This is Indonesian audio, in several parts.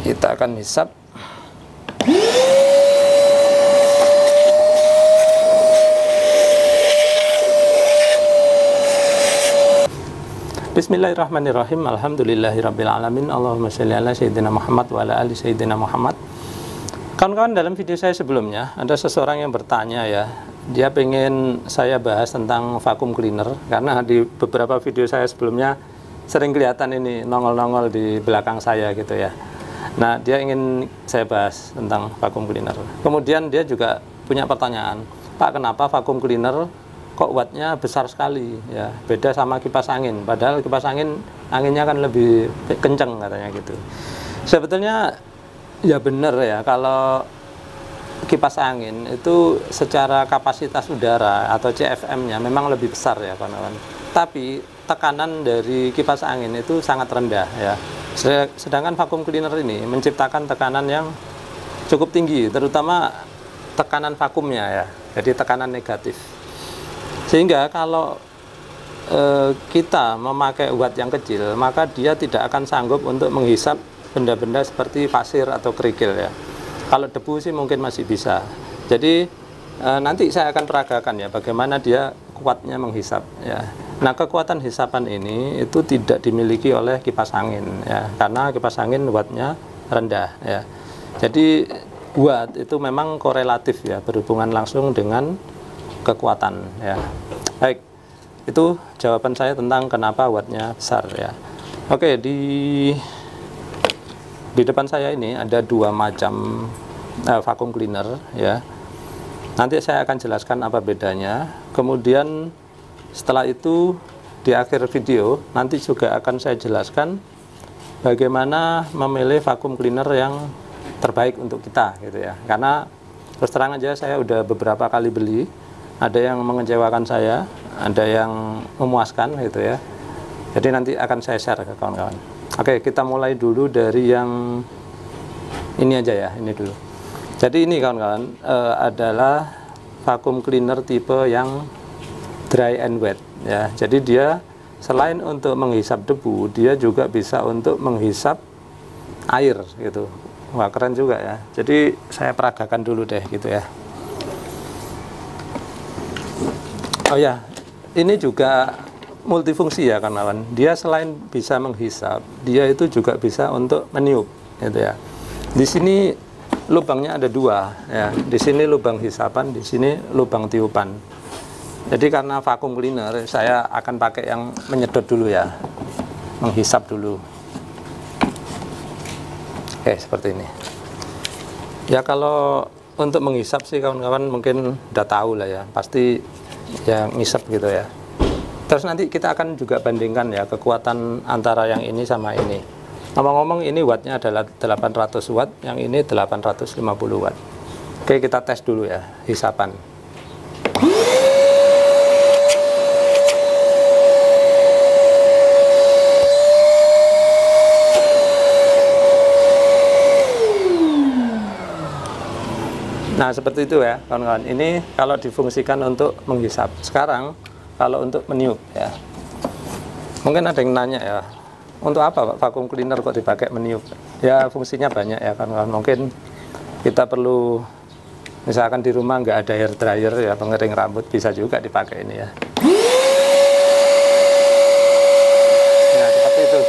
Kita akan hisap. Bismillahirrahmanirrahim. Alhamdulillahirrabbilalamin. Allahumma sholli ala sayyidina Muhammad wa ala ali sayyidina Muhammad. Kawan-kawan, dalam video saya sebelumnya ada seseorang yang bertanya ya, dia pengen saya bahas tentang vacuum cleaner, karena di beberapa video saya sebelumnya sering kelihatan ini nongol-nongol di belakang saya gitu ya. Nah, dia ingin saya bahas tentang vacuum cleaner. Kemudian dia juga punya pertanyaan, Pak, kenapa vacuum cleaner kok wattnya besar sekali ya, beda sama kipas angin, padahal kipas angin anginnya kan lebih kenceng katanya gitu. Sebetulnya ya benar ya, kalau kipas angin itu secara kapasitas udara atau CFM-nya memang lebih besar ya kawan-kawan, tapi tekanan dari kipas angin itu sangat rendah ya. Sedangkan vacuum cleaner ini menciptakan tekanan yang cukup tinggi, terutama tekanan vakumnya ya, jadi tekanan negatif. Sehingga kalau kita memakai watt yang kecil, maka dia tidak akan sanggup untuk menghisap benda-benda seperti pasir atau kerikil ya. Kalau debu sih mungkin masih bisa. Jadi nanti saya akan peragakan ya bagaimana dia kuatnya menghisap ya. Nah, kekuatan hisapan ini itu tidak dimiliki oleh kipas angin ya, karena kipas angin wattnya rendah ya. Jadi watt itu memang korelatif ya, berhubungan langsung dengan kekuatan ya. Baik, itu jawaban saya tentang kenapa wattnya besar ya. Oke, di depan saya ini ada dua macam vacuum cleaner ya. Nanti saya akan jelaskan apa bedanya. Kemudian setelah itu di akhir video nanti juga akan saya jelaskan bagaimana memilih vacuum cleaner yang terbaik untuk kita gitu ya. Karena terus terang aja saya udah beberapa kali beli, ada yang mengecewakan saya, ada yang memuaskan gitu ya. Jadi nanti akan saya share ke kawan-kawan. Oke, kita mulai dulu dari yang ini aja ya, ini dulu. Jadi ini kawan-kawan adalah vacuum cleaner tipe yang dry and wet ya. Jadi dia selain untuk menghisap debu, dia juga bisa untuk menghisap air gitu. Wah, keren juga ya. Jadi saya peragakan dulu deh gitu ya. Oh ya, ini juga multifungsi ya kawan-kawan. Dia selain bisa menghisap, dia itu juga bisa untuk meniup, gitu ya. Di sini lubangnya ada dua, ya. Di sini lubang hisapan, di sini lubang tiupan. Jadi karena vacuum cleaner, saya akan pakai yang menyedot dulu ya, menghisap dulu. Oke, seperti ini. Ya kalau untuk menghisap sih kawan-kawan mungkin udah tahu lah ya, pasti yang ngisep gitu ya. Terus nanti kita akan juga bandingkan ya kekuatan antara yang ini sama ini. Ngomong-ngomong, ini wattnya adalah 800 watt, yang ini 850 watt. Oke, kita tes dulu ya hisapan. Nah, seperti itu ya kawan-kawan. Ini kalau difungsikan untuk menghisap. Sekarang kalau untuk meniup ya. Mungkin ada yang nanya ya, untuk apa Pak vacuum cleaner kok dipakai meniup? Ya fungsinya banyak ya kawan-kawan. Mungkin kita perlu, misalkan di rumah nggak ada hair dryer ya, pengering rambut, bisa juga dipakai ini ya. Nah, seperti itu.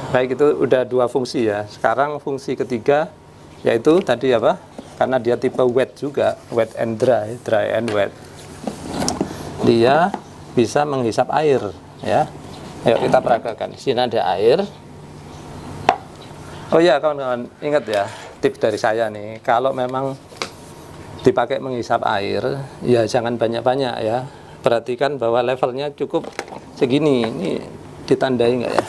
Baik, itu udah dua fungsi ya. Sekarang fungsi ketiga yaitu tadi apa? Karena dia tipe wet juga, wet and dry, dry and wet. Dia bisa menghisap air ya. Ayo kita peragakan. Di sini ada air. Oh ya kawan-kawan, ingat ya, tips dari saya nih, kalau memang dipakai menghisap air, ya jangan banyak-banyak ya. Perhatikan bahwa levelnya cukup segini. Ini ditandai nggak ya?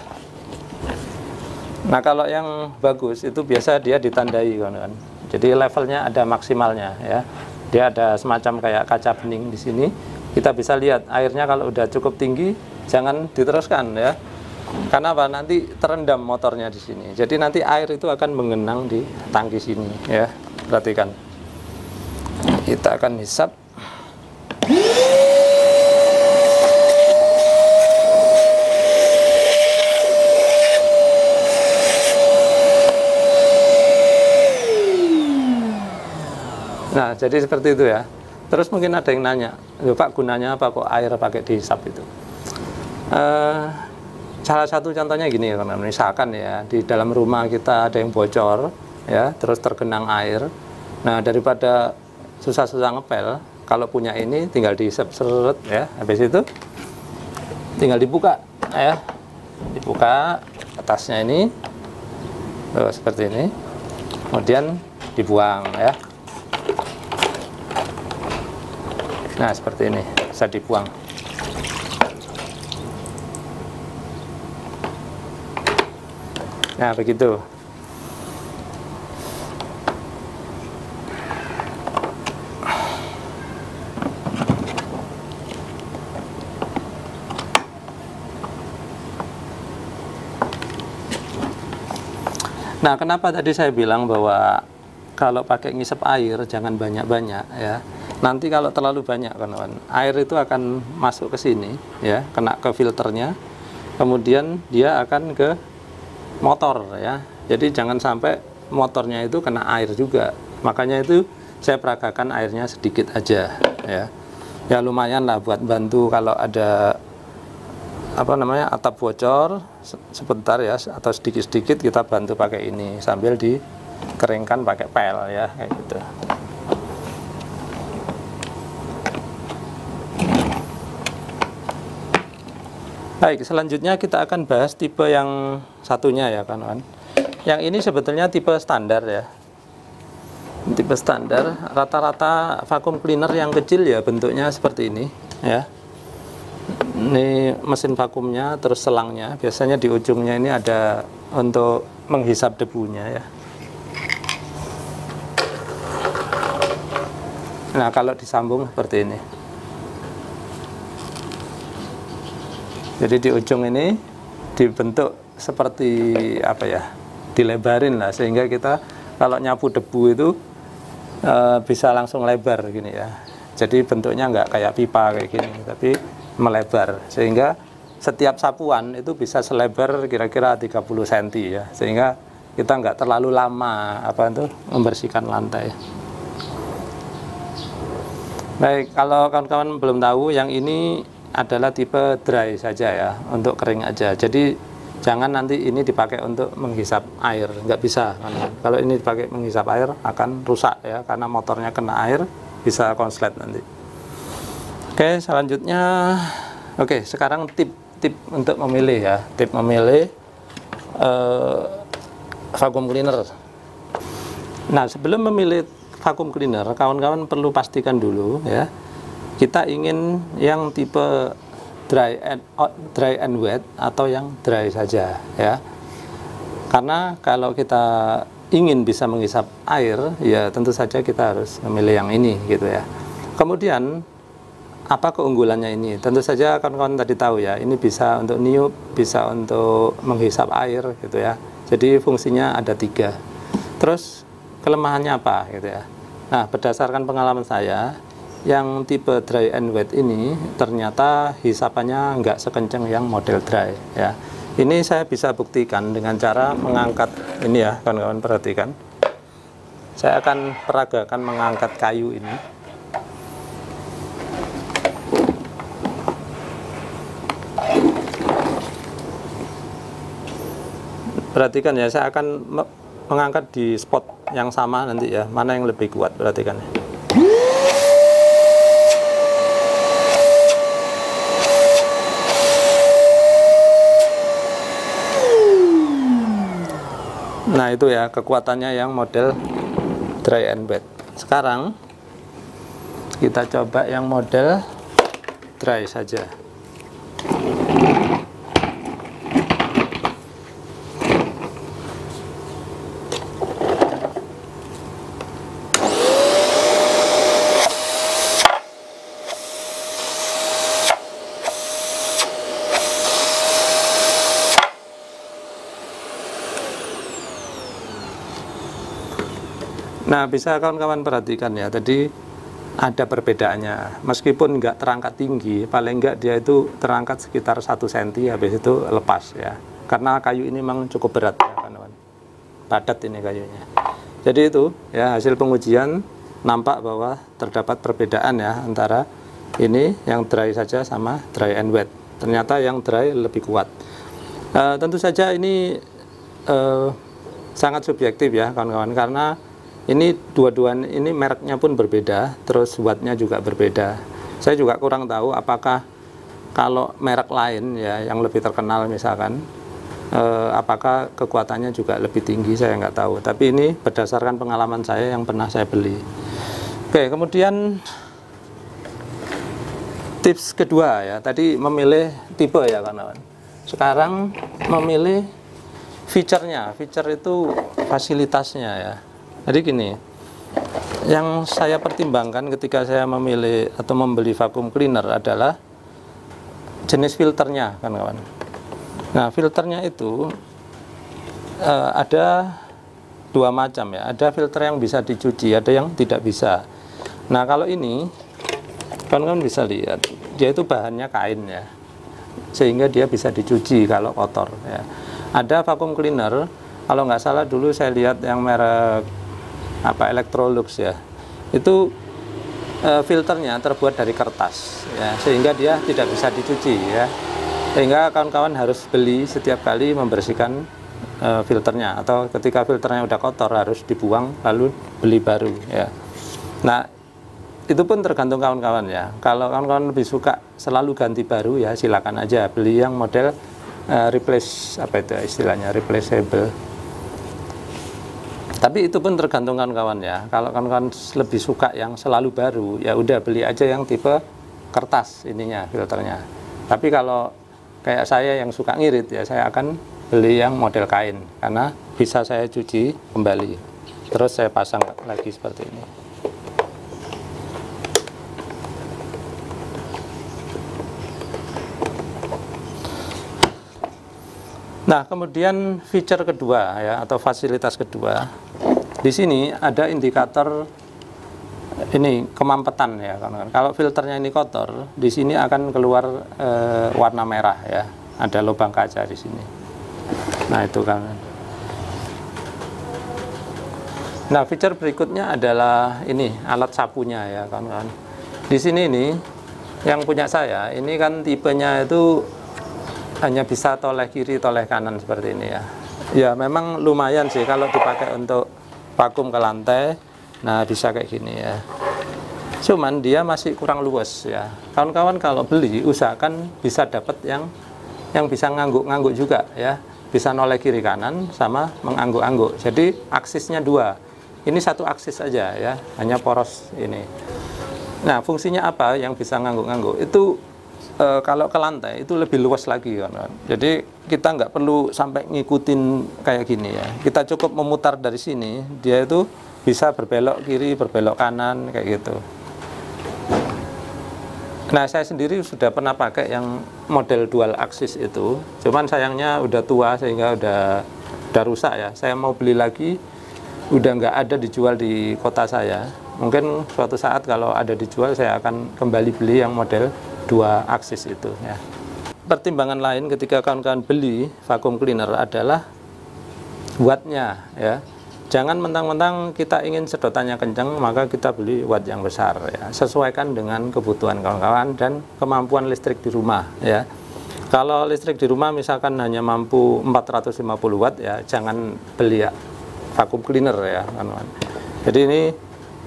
Nah, kalau yang bagus itu biasa dia ditandai kawan-kawan. Jadi levelnya ada maksimalnya ya. Dia ada semacam kayak kaca bening di sini. Kita bisa lihat airnya kalau udah cukup tinggi, jangan diteruskan ya. Karena apa? Nanti terendam motornya di sini. Jadi nanti air itu akan mengenang di tangki sini ya. Perhatikan. Kita akan hisap. Nah, jadi seperti itu ya. Terus mungkin ada yang nanya, Pak, gunanya apa kok air pakai dihisap itu? Salah satu contohnya gini ya, misalkan ya di dalam rumah kita ada yang bocor, ya, terus tergenang air. Nah, daripada susah-susah ngepel, kalau punya ini tinggal dihisap seret ya. Habis itu tinggal dibuka, ya, dibuka atasnya ini, seperti ini, kemudian dibuang ya. Nah, seperti ini, bisa dibuang. Nah, begitu. Nah, kenapa tadi saya bilang bahwa kalau pakai ngisep air jangan banyak-banyak ya. Nanti kalau terlalu banyak kawan-kawan, air itu akan masuk ke sini ya, kena ke filternya. Kemudian dia akan ke motor ya. Jadi jangan sampai motornya itu kena air juga. Makanya itu saya peragakan airnya sedikit aja ya. Ya lumayan lah buat bantu kalau ada atap bocor sebentar ya, atau sedikit-sedikit kita bantu pakai ini sambil dikeringkan pakai pel ya, kayak gitu. Baik, selanjutnya kita akan bahas tipe yang satunya ya kawan-kawan. Yang ini sebetulnya tipe standar ya. Tipe standar, rata-rata vacuum cleaner yang kecil ya bentuknya seperti ini ya. Ini mesin vakumnya, terus selangnya. Biasanya di ujungnya ini ada untuk menghisap debunya ya. Nah, kalau disambung seperti ini. Jadi di ujung ini dibentuk seperti apa ya, dilebarin lah, sehingga kita kalau nyapu debu itu bisa langsung lebar gini ya. Jadi bentuknya nggak kayak pipa kayak gini, tapi melebar, sehingga setiap sapuan itu bisa selebar kira-kira 30 cm ya, sehingga kita nggak terlalu lama membersihkan lantai. Baik, kalau kawan-kawan belum tahu, yang ini adalah tipe dry saja ya, untuk kering aja. Jadi jangan nanti ini dipakai untuk menghisap air, nggak bisa kan. Kalau ini dipakai menghisap air akan rusak ya, karena motornya kena air bisa konslet nanti. Oke, selanjutnya, sekarang tip untuk memilih ya, tip memilih vacuum cleaner. Nah, sebelum memilih vacuum cleaner, kawan-kawan perlu pastikan dulu ya, kita ingin yang tipe dry and wet atau yang dry saja ya. Karena kalau kita ingin bisa menghisap air, ya tentu saja kita harus memilih yang ini gitu ya. Kemudian apa keunggulannya ini? Tentu saja kawan-kawan tadi tahu ya, ini bisa untuk niup, bisa untuk menghisap air gitu ya. Jadi fungsinya ada 3. Terus kelemahannya apa gitu ya? Nah, berdasarkan pengalaman saya, yang tipe dry and wet ini ternyata hisapannya nggak sekencang yang model dry ya. Ini saya bisa buktikan dengan cara mengangkat ini ya, kawan-kawan perhatikan. Saya akan peragakan mengangkat kayu ini. Perhatikan ya, saya akan mengangkat di spot yang sama nanti ya, mana yang lebih kuat, perhatikan ya. Nah, itu ya kekuatannya yang model dry and wet. Sekarang kita coba yang model dry saja. Nah, bisa kawan-kawan perhatikan ya, tadi ada perbedaannya. Meskipun nggak terangkat tinggi, paling nggak dia itu terangkat sekitar 1 cm, habis itu lepas ya. Karena kayu ini memang cukup berat ya kawan-kawan. Padat ini kayunya. Jadi itu ya, hasil pengujian nampak bahwa terdapat perbedaan ya antara ini yang dry saja sama dry and wet. Ternyata yang dry lebih kuat. Tentu saja ini sangat subjektif ya kawan-kawan, karena ini dua-duanya ini mereknya pun berbeda, terus wattnya juga berbeda. Saya juga kurang tahu apakah kalau merek lain ya yang lebih terkenal misalkan, apakah kekuatannya juga lebih tinggi, saya nggak tahu. Tapi ini berdasarkan pengalaman saya yang pernah saya beli. Oke, kemudian tips kedua ya, tadi memilih tipe ya kawan-kawan. Sekarang memilih fiturnya. Fitur itu fasilitasnya ya. Jadi gini, yang saya pertimbangkan ketika saya memilih atau membeli vacuum cleaner adalah jenis filternya kawan-kawan. Nah, filternya itu ada dua macam ya. Ada filter yang bisa dicuci, ada yang tidak bisa. Nah, kalau ini kawan-kawan bisa lihat, dia itu bahannya kain ya, sehingga dia bisa dicuci kalau kotor ya. Ada vacuum cleaner, kalau nggak salah dulu saya lihat yang merek apa Electrolux ya, itu filternya terbuat dari kertas ya, sehingga dia tidak bisa dicuci ya, sehingga kawan-kawan harus beli setiap kali membersihkan filternya, atau ketika filternya udah kotor harus dibuang lalu beli baru ya. Nah, itu pun tergantung kawan-kawan ya. Kalau kawan-kawan lebih suka selalu ganti baru ya, silakan aja beli yang model replace, apa itu istilahnya, replaceable. Tapi itu pun tergantung kawan-kawan ya. Kalau kawan-kawan lebih suka yang selalu baru, ya udah beli aja yang tipe kertas ininya filternya. Tapi kalau kayak saya yang suka ngirit ya, saya akan beli yang model kain karena bisa saya cuci kembali. Terus saya pasang lagi seperti ini. Nah, kemudian fitur kedua ya, atau fasilitas kedua, di sini ada indikator ini kemampetan ya. Kalau filternya ini kotor, di sini akan keluar warna merah ya, ada lubang kaca di sini. Nah, itu kan. Nah, fitur berikutnya adalah ini alat sapunya ya kawan-kawan. Di sini ini yang punya saya, ini kan tipenya itu hanya bisa toleh kiri, toleh kanan seperti ini ya. Ya memang lumayan sih kalau dipakai untuk vakum ke lantai. Nah, bisa kayak gini ya. Cuman dia masih kurang luas ya. Kawan-kawan kalau beli usahakan bisa dapat yang bisa ngangguk-ngangguk juga ya. Bisa noleh kiri kanan sama mengangguk-angguk. Jadi aksisnya dua. Ini satu aksis aja ya, hanya poros ini. Nah, fungsinya apa yang bisa ngangguk-ngangguk? Itu kalau ke lantai itu lebih luas lagi kan. Jadi kita nggak perlu sampai ngikutin kayak gini ya. Kita cukup memutar dari sini, dia itu bisa berbelok kiri, berbelok kanan kayak gitu. Nah, saya sendiri sudah pernah pakai yang model dual axis itu. Cuman sayangnya udah tua sehingga udah rusak ya. Saya mau beli lagi, udah nggak ada dijual di kota saya. Mungkin suatu saat kalau ada dijual saya akan kembali beli yang model dua aksis itu ya. Pertimbangan lain ketika kawan-kawan beli vacuum cleaner adalah wattnya ya. Jangan mentang-mentang kita ingin sedotannya kencang maka kita beli watt yang besar ya. Sesuaikan dengan kebutuhan kawan-kawan dan kemampuan listrik di rumah ya. Kalau listrik di rumah misalkan hanya mampu 450 watt ya, jangan beli ya vacuum cleaner ya kawan-kawan. Jadi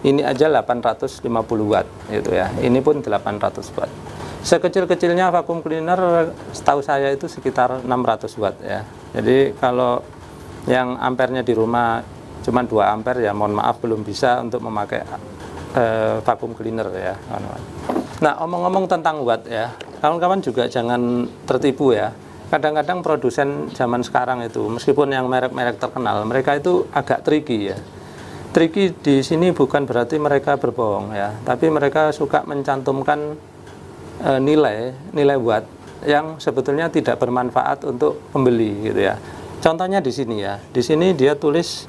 ini aja 850 watt gitu ya. Ini pun 800 watt. Sekecil-kecilnya vacuum cleaner setahu saya itu sekitar 600 watt ya. Jadi kalau yang ampernya di rumah cuma 2 ampere ya mohon maaf belum bisa untuk memakai vacuum cleaner ya kawan-kawan. Nah, omong-omong tentang watt ya, kawan-kawan juga jangan tertipu ya. Kadang-kadang produsen zaman sekarang itu meskipun yang merek-merek terkenal, mereka itu agak tricky ya. Tricky di sini bukan berarti mereka berbohong ya, tapi mereka suka mencantumkan nilai watt yang sebetulnya tidak bermanfaat untuk pembeli gitu ya. Contohnya di sini ya. Di sini dia tulis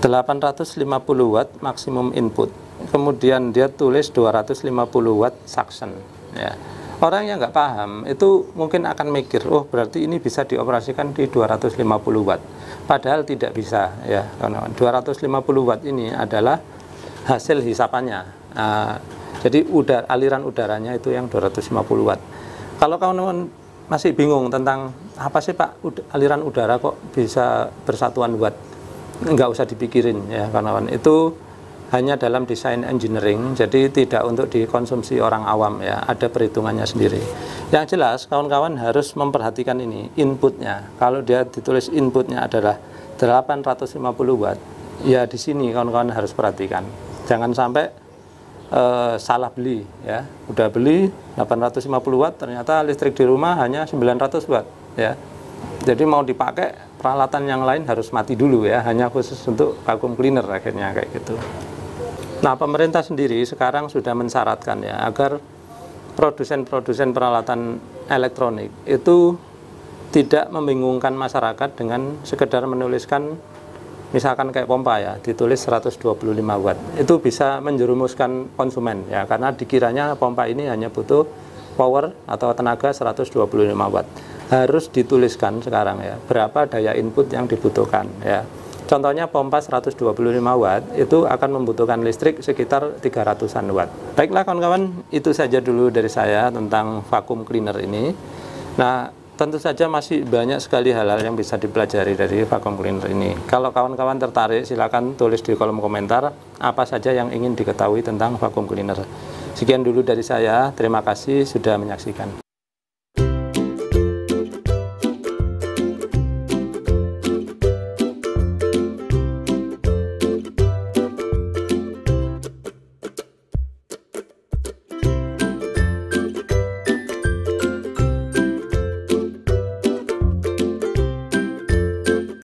850 watt maksimum input. kemudian dia tulis 250 watt suction ya. Orang yang nggak paham itu mungkin akan mikir, oh berarti ini bisa dioperasikan di 250 watt. Padahal tidak bisa ya, karena 250 watt ini adalah hasil hisapannya. Jadi aliran udaranya itu yang 250 watt. Kalau kawan-kawan masih bingung tentang apa sih Pak aliran udara kok bisa bersatuan watt, nggak usah dipikirin ya kawan-kawan. Itu hanya dalam desain engineering, jadi tidak untuk dikonsumsi orang awam ya, ada perhitungannya sendiri. Yang jelas kawan-kawan harus memperhatikan ini inputnya. Kalau dia ditulis inputnya adalah 850 watt, ya di sini kawan-kawan harus perhatikan. Jangan sampai salah beli ya. Udah beli 850 watt, ternyata listrik di rumah hanya 900 watt ya. Jadi mau dipakai peralatan yang lain harus mati dulu ya, hanya khusus untuk vacuum cleaner akhirnya kayak gitu. Nah, pemerintah sendiri sekarang sudah mensyaratkan ya agar produsen-produsen peralatan elektronik itu tidak membingungkan masyarakat dengan sekedar menuliskan misalkan kayak pompa ya, ditulis 125 watt. Itu bisa menjerumuskan konsumen ya, karena dikiranya pompa ini hanya butuh power atau tenaga 125 watt. Harus dituliskan sekarang ya, berapa daya input yang dibutuhkan ya. Contohnya pompa 125 watt itu akan membutuhkan listrik sekitar 300-an watt. Baiklah kawan-kawan, itu saja dulu dari saya tentang vacuum cleaner ini. Nah, tentu saja masih banyak sekali hal-hal yang bisa dipelajari dari vacuum cleaner ini. Kalau kawan-kawan tertarik, silakan tulis di kolom komentar apa saja yang ingin diketahui tentang vacuum cleaner. Sekian dulu dari saya, terima kasih sudah menyaksikan.